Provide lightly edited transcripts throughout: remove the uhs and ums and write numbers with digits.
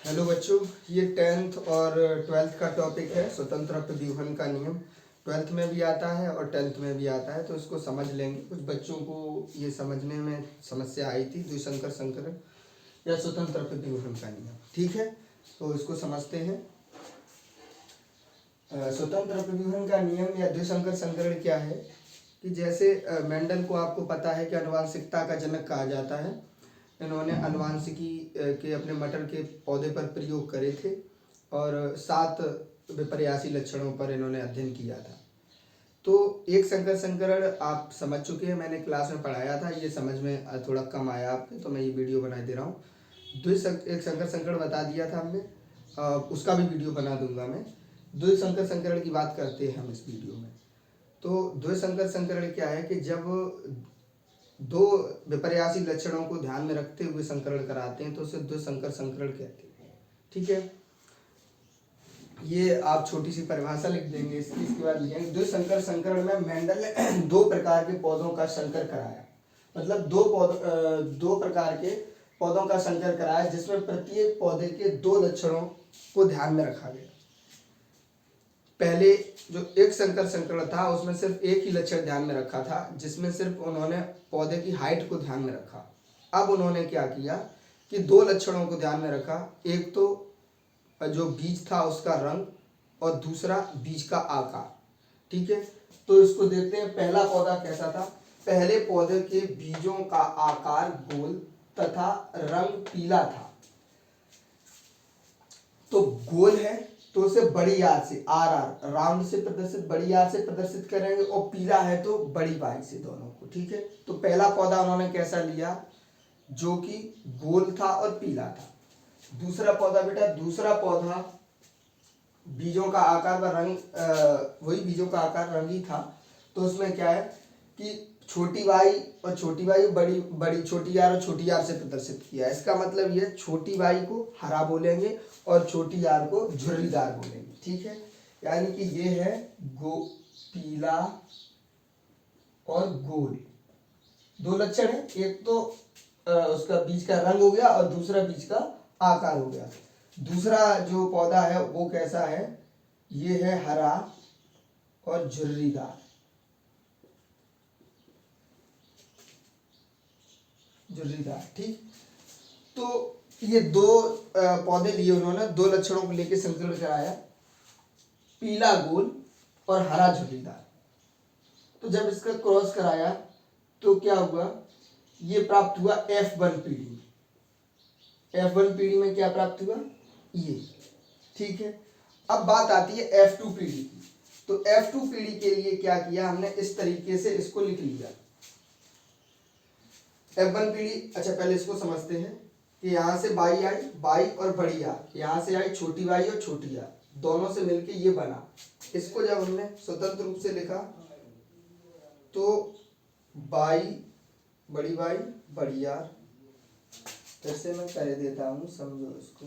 Hello बच्चों, ये 10th और 12th का टॉपिक है स्वतंत्र अपव्यूहन का नियम। 12th में भी आता है और 10th में भी आता है, तो इसको समझ लेंगे। कुछ बच्चों को ये समझने में समस्या आई थी, द्विसंकर संकरण या स्वतंत्र अपव्यूहन का नियम। ठीक है, तो इसको समझते हैं। स्वतंत्र अपव्यूहन का नियम या द्विसंकर संकरण क्या है कि जैसे मेंडल को आपको पता है कि आनुवांशिकता का जनक कहा जाता है। इन्होंने आनुवांशिकी के अपने मटर के पौधे पर प्रयोग करे थे और 7 विपर्यासी लक्षणों पर इन्होंने अध्ययन किया था। तो एक संकर संकरण आप समझ चुके हैं, मैंने क्लास में पढ़ाया था, ये समझ में थोड़ा कम आया आपके, तो मैं ये वीडियो बना दे रहा हूँ। एक संकर संकरण बता दिया था हमने, उसका भी वीडियो बना दूंगा मैं। द्विसंकर संकरण की बात करते हैं हम इस वीडियो में। तो द्विसंकर संकरण क्या है कि जब दो विपर्यासी लक्षणों को ध्यान में रखते हुए संकरण कराते हैं तो उसे द्विसंकर संकरण कहते हैं। ठीक है, ये आप छोटी सी परिभाषा लिख देंगे इसके बाद लिखेंगे। द्विसंकर संकरण में मेंडल ने 2 प्रकार के पौधों का संकर कराया, मतलब दो प्रकार के पौधों का संकर कराया, जिसमें प्रत्येक पौधे के 2 लक्षणों को ध्यान में रखा गया। पहले जो एक संकर संकरण था उसमें सिर्फ एक ही लक्षण ध्यान में रखा था, जिसमें सिर्फ उन्होंने पौधे की हाइट को ध्यान में रखा। अब उन्होंने क्या किया कि 2 लक्षणों को ध्यान में रखा, एक तो जो बीज था उसका रंग और दूसरा बीज का आकार। ठीक है, तो इसको देखते हैं। पहला पौधा कैसा था? पहले पौधे के बीजों का आकार गोल तथा रंग पीला था। तो गोल है तो उसे बड़ी आर से आर राउंड से प्रदर्शित, बड़ी आर से प्रदर्शित करेंगे, और पीला है तो बड़ी वाई से, दोनों को। ठीक है, तो पहला पौधा उन्होंने कैसा लिया? जो कि गोल था और पीला था। दूसरा पौधा बेटा, दूसरा पौधा बीजों का आकार व रंग वही बीजों का आकार रंग ही था। तो उसमें क्या है कि छोटी वाई और छोटी वाई बड़ी बड़ी छोटी आर और छोटी आर से प्रदर्शित किया। इसका मतलब ये छोटी वाई को हरा बोलेंगे और छोटी आर को झुर्रीदार बोलेंगे। ठीक है, यानी कि ये है पीला और गोल, 2 लक्षण है। एक तो उसका बीज का रंग हो गया और दूसरा बीज का आकार हो गया। दूसरा जो पौधा है वो कैसा है? ये है हरा और झुर्रीदार, झुर्रीदार। ठीक, तो ये 2 पौधे लिए उन्होंने, 2 लक्षणों को लेकर संकरण कराया, पीला गोल और हरा झुर्रीदार। तो जब इसका क्रॉस कराया तो क्या हुआ? ये प्राप्त हुआ F1 पीढ़ी। F1 पीढ़ी में क्या प्राप्त हुआ? ये। ठीक है, अब बात आती है F2 पीढ़ी की। तो F2 पीढ़ी के लिए क्या किया हमने? इस तरीके से इसको लिख लिया। F1 पीढ़ी, अच्छा पहले इसको समझते हैं कि यहाँ से बाई आई, बाई और बड़ी आर, यहाँ से आई छोटी बाई और छोटी आर, दोनों से मिलके ये बना। इसको जब हमने स्वतंत्र रूप से लिखा तो बाई, बड़ी बाई, बड़ी आर। फिर से मैं कर देता हूँ, समझो इसको।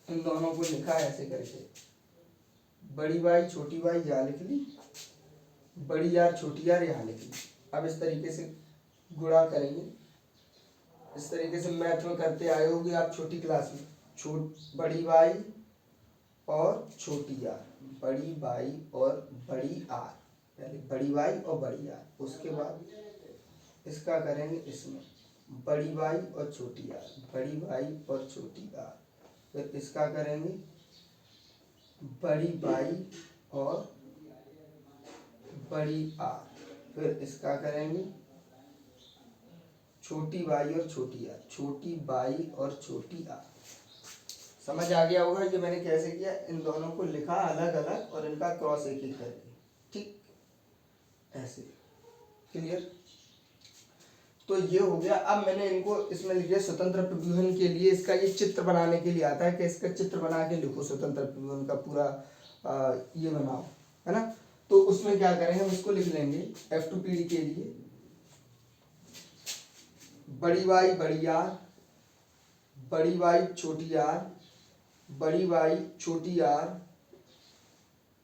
इन दोनों को लिखा ऐसे करके, बड़ी बाई छोटी बाई यहाँ लिख ली, बड़ी आर छोटी आर यहाँ लिख ली। अब इस तरीके से गुणा करेंगे। इस तरीके से मैथ में करते आए होंगे आप छोटी क्लास में। बड़ी बाई और छोटी आर, बड़ी बाई और बड़ी आर, पहले बड़ी बाई और बड़ी आर, उसके बाद इसका करेंगे इसमें बड़ी बाई और छोटी आर, बड़ी बाई और छोटी आर। फिर इसका करेंगे बड़ी बाई और बड़ी आर। फिर इसका करेंगे छोटी बाई और छोटी आर, छोटी बाई और छोटी आर। समझ आ गया होगा ये मैंने कैसे किया? इन दोनों को लिखा अलग अलग और इनका क्रॉस एक एक करके। ठीक, ऐसे। क्लियर? तो ये हो गया। अब मैंने इनको इसमें लिख दिया स्वतंत्र अपव्यूहन के लिए। इसका ये चित्र बनाने के लिए आता है कि इसका चित्र बना के लिखो, स्वतंत्र अपव्यूहन का पूरा ये बनाओ, है ना। तो उसमें क्या करेंगे, हम इसको लिख लेंगे F2 पीढ़ी के लिए। बड़ी वाई बड़ी आर, बड़ी वाई छोटी आर, बड़ी वाई छोटी आर,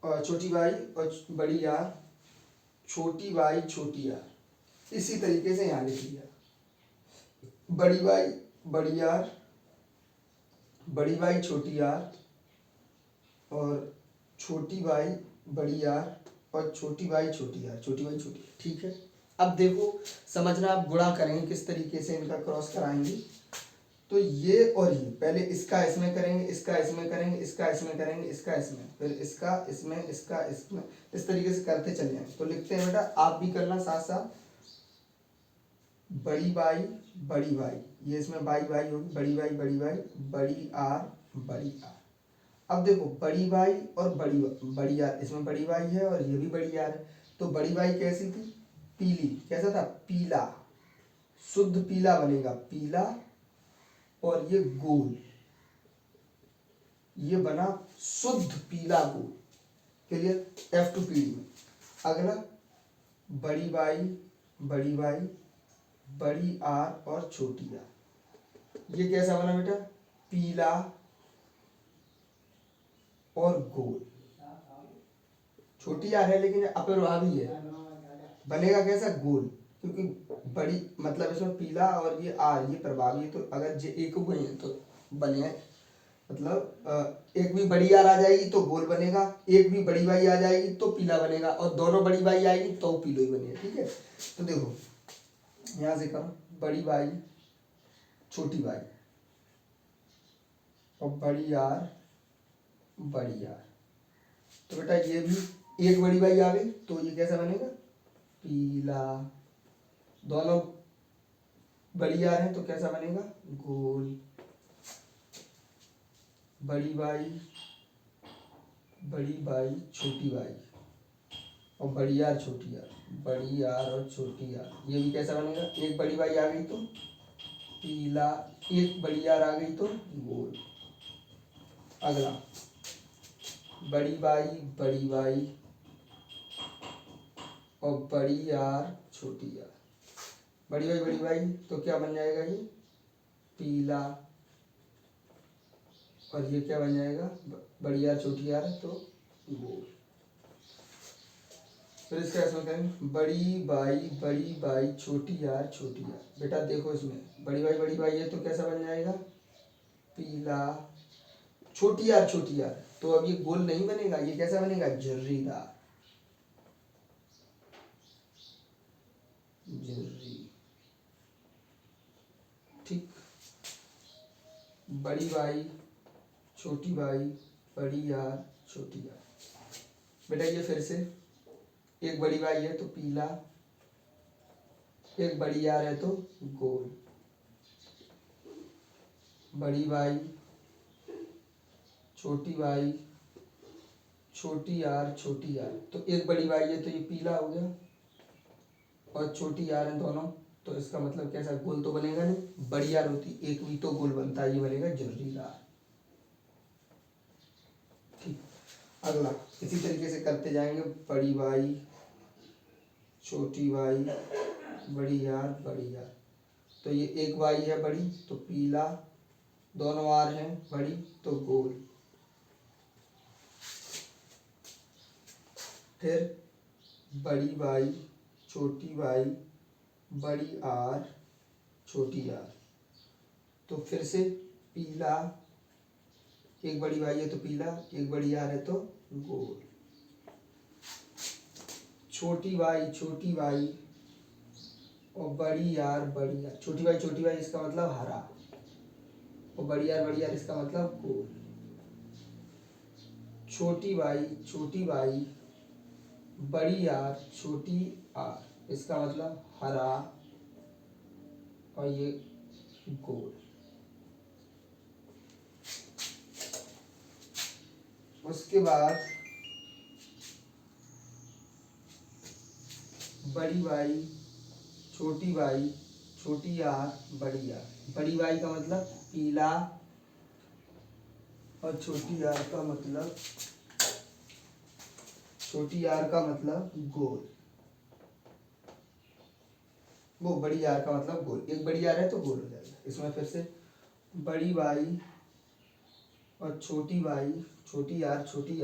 और छोटी वाई और बड़ी आर, छोटी वाई छोटी आर। इसी तरीके से यहाँ लिख लिया, बड़ी वाई बड़ी आर, बड़ी वाई छोटी आर और छोटी वाई बड़ी आर और छोटी वाई छोटी आर, छोटी वाई छोटी आर, ठीक है। अब देखो समझना, आप गुणा करेंगे किस तरीके से इनका क्रॉस कराएंगे। तो ये और ये पहले इसका इसमें करेंगे, इसका इसमें करेंगे, इसका इसमें करेंगे, इसका इसमें, फिर इसका इसमें, इसका इसमें, इस तरीके से करते चले जाएंगे। तो लिखते हैं बेटा, आप भी करना साथ साथ, बड़ी वाई बड़ी वाई, ये इसमें वाई वाई होगी, बड़ी वाई बड़ी वाई, बड़ी आर बड़ी आर। अब देखो बड़ी वाई और बड़ी आर, इसमें बड़ी वाई है और ये भी बड़ी आर है। तो बड़ी वाई कैसी थी? पीली। कैसा था? पीला, शुद्ध पीला बनेगा, पीला। और ये गोल, ये बना शुद्ध पीला गोल। क्लियर? F2PD में। अगला बड़ी वाई बड़ी वाई, बड़ी आर और छोटी आर, ये कैसा बना बेटा? पीला और गोल। छोटी आर है लेकिन अपरभावी है, बनेगा कैसा? गोल, क्योंकि बड़ी मतलब इसमें पीला और ये आर, ये प्रभावी है। तो अगर जे एक हुए हैं तो बने, मतलब एक भी बड़ी आर आ जाएगी तो गोल बनेगा, एक भी बड़ी वाई आ जाएगी तो पीला बनेगा, और दोनों बड़ी वाई आएगी तो पीलो ही बनेगा, ठीक है। तो देखो यहाँ से करो, बड़ी वाई छोटी वाई और बड़ी आर बड़ी आर। तो बेटा ये भी एक बड़ी वाई आ गई तो ये कैसा बनेगा? पीला। दोनों बड़ी आर है तो कैसा बनेगा? गोल। बड़ी वाई छोटी वाई और बड़ी आर छोटी आर, बड़ी आर और छोटी आर, ये भी कैसा बनेगा? एक बड़ी वाई आ गई तो पीला, एक बड़ी आर आ गई तो गोल। अगला बड़ी वाई और बड़ी आर छोटी आर, बड़ी वाई तो क्या बन जाएगा? ये पीला। और ये क्या बन जाएगा? बड़ी आर छोटी आर तो गोल। फिर इसका ऐसा करेंगे, बड़ी बाई छोटी आर छोटी आर। बेटा देखो इसमें बड़ी बाई है तो कैसा बन जाएगा? पीला। छोटी आर तो अब ये गोल नहीं बनेगा, ये कैसा बनेगा? झुर्रीदार, झुर्री, ठीक। बड़ी बाई छोटी बाई, बड़ी आर छोटी आर। बेटा ये फिर से, एक बड़ी बाई है तो पीला, एक बड़ी आर है तो गोल। बड़ी बाई छोटी आर छोटी आर, तो एक बड़ी बाई है तो ये पीला हो गया, और छोटी आर है दोनों, तो इसका मतलब कैसा? गोल तो बनेगा नहीं, बड़ी आर होती एक भी तो गोल बनता है, ये बनेगा झुर्रीदार, ठीक। अगला इसी तरीके से करते जाएंगे, बड़ी बाई छोटी बाई, बड़ी आर, तो ये एक बाई है बड़ी तो पीला, दोनों आर हैं बड़ी तो गोल। फिर बड़ी बाई छोटी बाई, बड़ी आर छोटी आर, तो फिर से पीला, एक बड़ी बाई है तो पीला, एक बड़ी आर है तो गोल। छोटी बाई और बड़ी आर, छोटी बाई इसका मतलब हरा, और बड़ी आर इसका मतलब गोल। छोटी बाई बड़ी आर छोटी आर, इसका मतलब हरा, और ये गोल। उसके बाद बड़ी बाई छोटी आर बड़ी आर, बड़ी बाई का मतलब पीला और छोटी आर का मतलब गोल। वो बड़ी आर का मतलब गोल, एक बड़ी आर है तो गोल हो जाएगा। इसमें फिर से बड़ी बाई और छोटी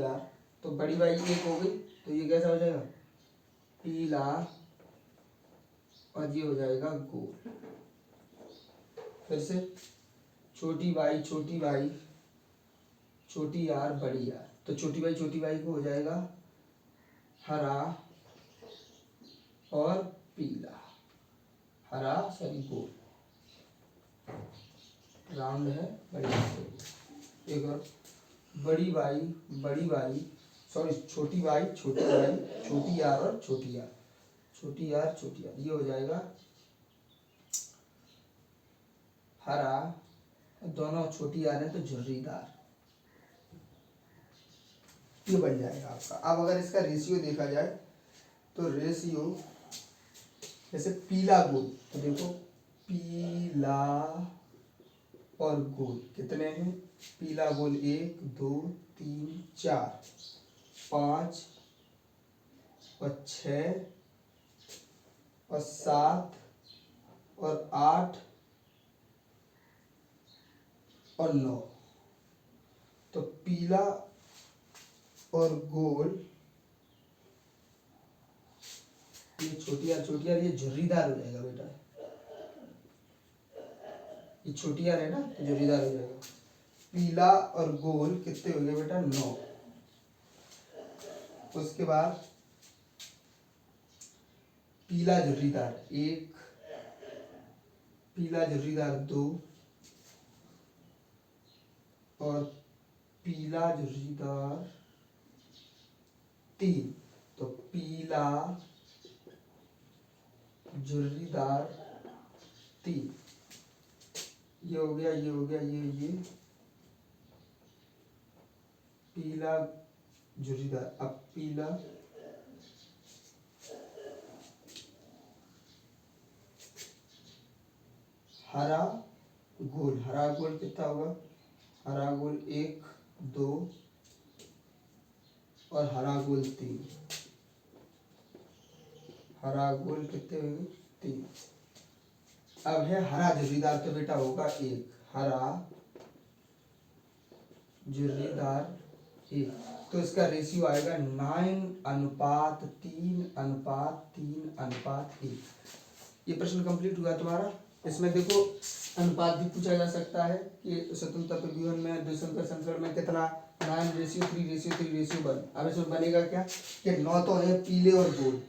आर, तो बड़ी बाई एक हो गई तो ये कैसा हो जाएगा? पीला, और ये हो जाएगा गोल। फिर से छोटी बाई छोटी आर बड़ी आर, तो छोटी वाई को हो जाएगा हरा और पीला, हरा सॉरी गोल, राउंड है बड़ी वाई। एक और बड़ी वाई सॉरी छोटी वाई छोटी आर और छोटी आर, ये हो जाएगा हरा, दोनों छोटी आर है तो झुर्रीदार, ये बन जाएगा आपका। अब अगर इसका रेशियो देखा जाए तो रेशियो जैसे पीला गोल, तो देखो पीला और गोल कितने हैं, पीला गोल 1 2 3 4 5 और 6 और 7 और 8 और 9, तो पीला और गोल ये छोटी यार ये झुर्रीदार हो जाएगा बेटा, ये छोटी यार है ना तो झुर्रीदार हो जाएगा। पीला और गोल कितने हो गए बेटा 9, उसके बाद पीला झुर्रीदार 1, पीला झुर्रीदार 2 और पीला झुर्रीदार 3, तो पीला झुर्रीदार 3, ये हो गया ये पीला झुर्रीदार। अब पीला हरा गोल कितना होगा, हरा गोल 1 2 और हरा गोल 3, हरा गोल कितने हुए 3। अब है हरा झुर्रीदार, तो बेटा होगा 1, हरा झुर्रीदार 1, तो इसका रेशियो आएगा 9:3:3:3:1। ये प्रश्न कंप्लीट हुआ तुम्हारा। इसमें देखो अनुपात भी पूछा जा सकता है कि स्वतंत्र परिवहन में द्विसंकर संकरण में कितना 9:3:3:1। अब इसमें बनेगा क्या कि 9 तो है पीले और गोल,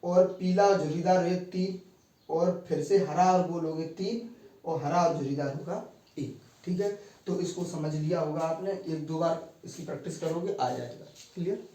और पीला और झुर्रीदार है 3, और फिर से हरा और गोल हो गए 3, और हरा और झुर्रीदार होगा 1। ठीक है, तो इसको समझ लिया होगा आपने, 1-2 बार इसकी प्रैक्टिस करोगे आ जाएगा। क्लियर।